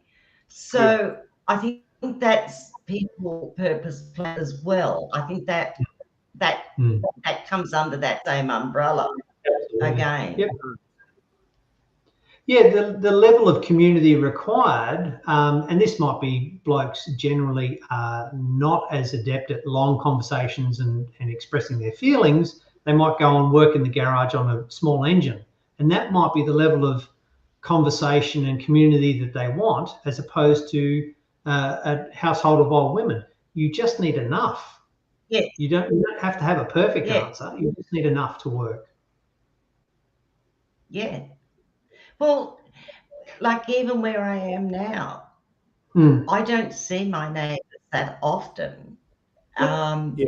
So I think that's people, purpose, plan as well. I think that comes under that same umbrella again. Yeah, the level of community required, and this might be blokes generally are not as adept at long conversations and expressing their feelings. They might go and work in the garage on a small engine, and that might be the level of conversation and community that they want, as opposed to a household of old women. You just need enough. Yeah. You don't have to have a perfect answer. You just need enough to work. Yeah. Well, like even where I am now, I don't see my neighbours that often. And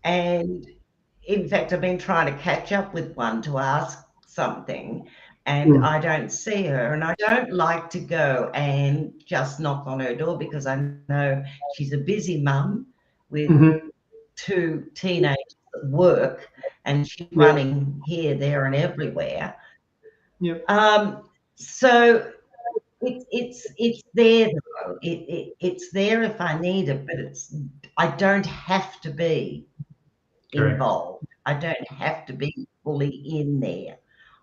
in fact, I've been trying to catch up with one to ask something, and I don't see her, and I don't like to go and just knock on her door because I know she's a busy mum with 2 teenagers at work, and she's running here, there, and everywhere. So it's there though. It's there if I need it, but I don't have to be involved. I don't have to be fully in there.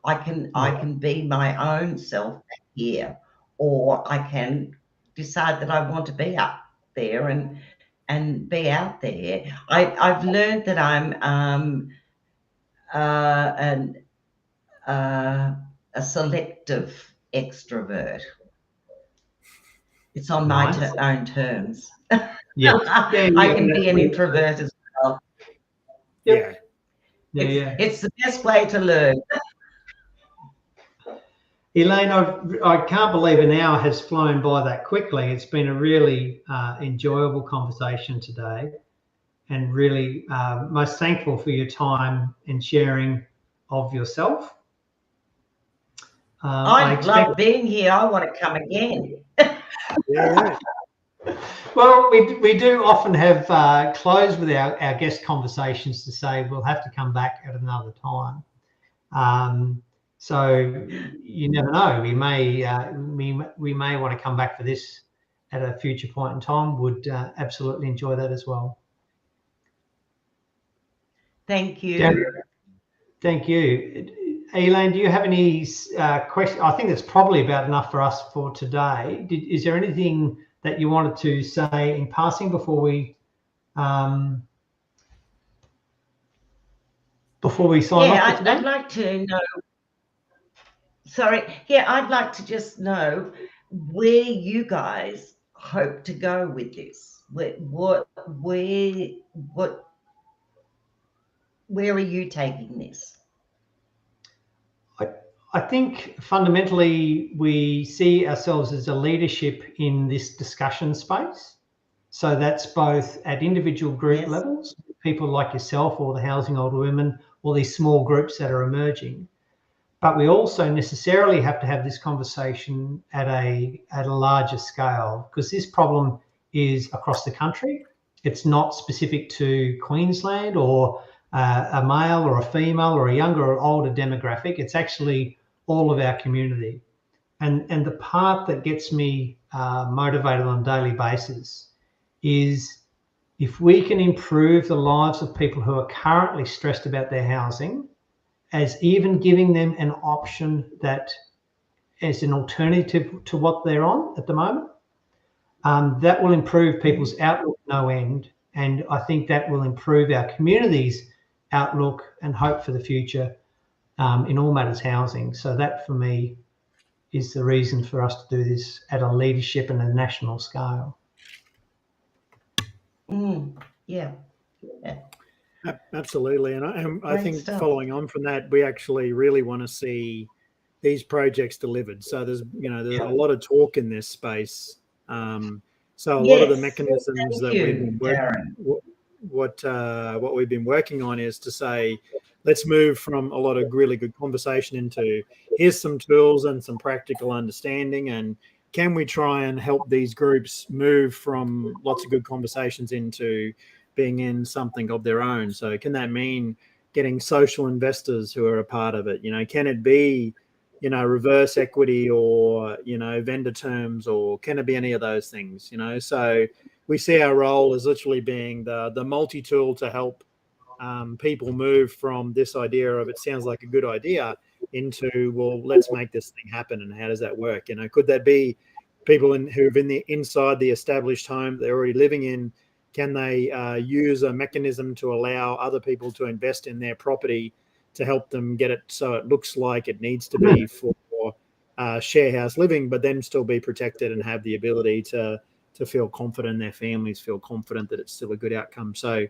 I can be my own self here, or I can decide that I want to be up there and be out there. I've learned that I'm a selective extrovert. It's on my own terms. I can be an introvert as well. It's the best way to learn. Elaine, I can't believe an hour has flown by that quickly. It's been a really enjoyable conversation today, and really most thankful for your time and sharing of yourself. I love being here. I want to come again. Well, we do often have close with our guest conversations to say we'll have to come back at another time. So you never know. We may want to come back for this at a future point in time. Would absolutely enjoy that as well. Thank you. Thank you. Elaine, do you have any questions? I think that's probably about enough for us for today. Is there anything that you wanted to say in passing before we sign off? I'd like to know. Sorry. Yeah, I'd like to just know where you guys hope to go with this. Where are you taking this? I think fundamentally we see ourselves as a leadership in this discussion space. So that's both at individual group levels, people like yourself or the Housing Older Women, or these small groups that are emerging. But we also necessarily have to have this conversation at a larger scale, because this problem is across the country. It's not specific to Queensland or a male or a female or a younger or older demographic. It's actually all of our community. And the part that gets me motivated on a daily basis is if we can improve the lives of people who are currently stressed about their housing, as even giving them an option that is an alternative to what they're on at the moment, that will improve people's outlook no end. And I think that will improve our community's outlook and hope for the future in all matters housing. So that for me is the reason for us to do this at a leadership and a national scale. Absolutely. And I think following on from that, we actually really want to see these projects delivered. So there's a lot of talk in this space. So a lot of the mechanisms that we've been working, what we've been working on is to say, let's move from a lot of really good conversation into here's some tools and some practical understanding, and can we try and help these groups move from lots of good conversations into being in something of their own? So can that mean getting social investors who are a part of it? Can it be, reverse equity or, vendor terms, or can it be any of those things? So we see our role as literally being the multi-tool to help people move from this idea of it sounds like a good idea into, well, let's make this thing happen. And how does that work? Could that be people who've inside the established home they're already living in? Can they use a mechanism to allow other people to invest in their property to help them get it so it looks like it needs to be for share house living, but then still be protected and have the ability to feel confident, their families feel confident that it's still a good outcome? So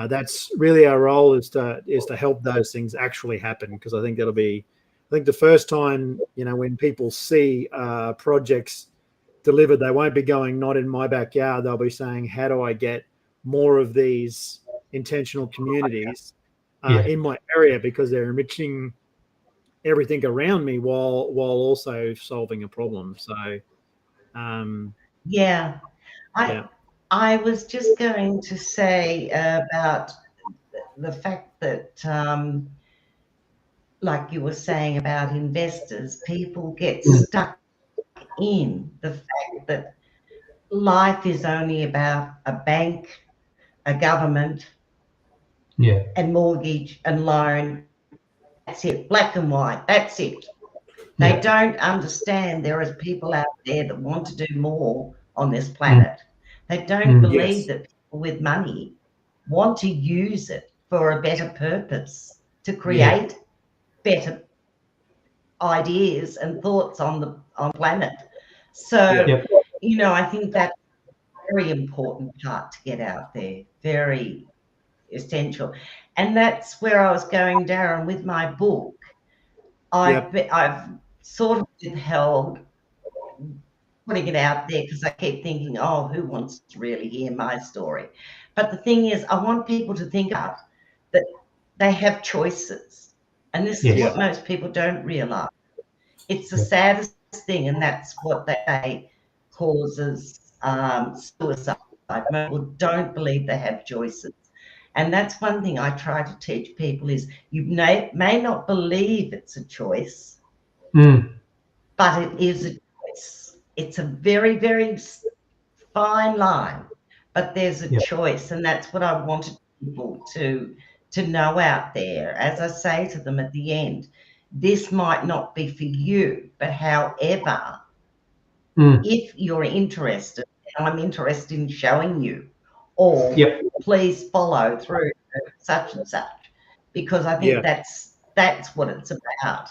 that's really our role, is to help those things actually happen, because I think the first time, when people see projects delivered, they won't be going, not in my backyard. They'll be saying, how do I get more of these intentional communities in my area, because they're enriching everything around me while also solving a problem. So yeah, I was just going to say about the fact that like you were saying about investors, people get stuck in the fact that life is only about a bank, a government, and mortgage and loan. That's it, black and white, that's it. They don't understand there are people out there that want to do more on this planet. They don't believe that people with money want to use it for a better purpose, to create better ideas and thoughts on planet. So, you know, I think that's a very important part to get out there, very essential. And that's where I was going, Darren, with my book. I've sort of withheld putting it out there because I keep thinking, oh, who wants to really hear my story? But the thing is, I want people to think about that they have choices. And this is what most people don't realize. It's the saddest thing, and that's what they say causes suicide. People don't believe they have choices. And that's one thing I try to teach people is you may not believe it's a choice, but it is a choice. It's a very, very fine line, but there's a choice. And that's what I wanted people to know out there. As I say to them at the end, this might not be for you, but however, if you're interested, I'm interested in showing you, or please follow through such and such, because I think that's what it's about,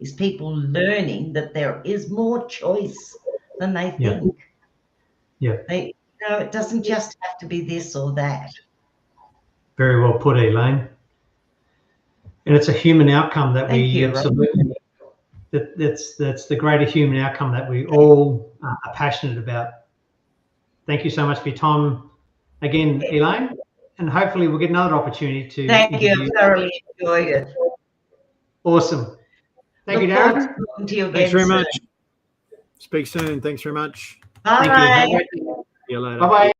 is people learning that there is more choice than they think. They, you know, it doesn't just have to be this or that. Very well put, Elaine. And it's a human outcome that we absolutely, that's the greater human outcome that we all are passionate about. Thank you so much for your time again, Elaine, and hopefully we'll get another opportunity to Thank you. I thoroughly enjoyed it. Awesome. Thank you, Darren. Talking to you again. Thanks very much. Speak soon. Thanks very much. Bye. Thank you. See you later. Bye-bye.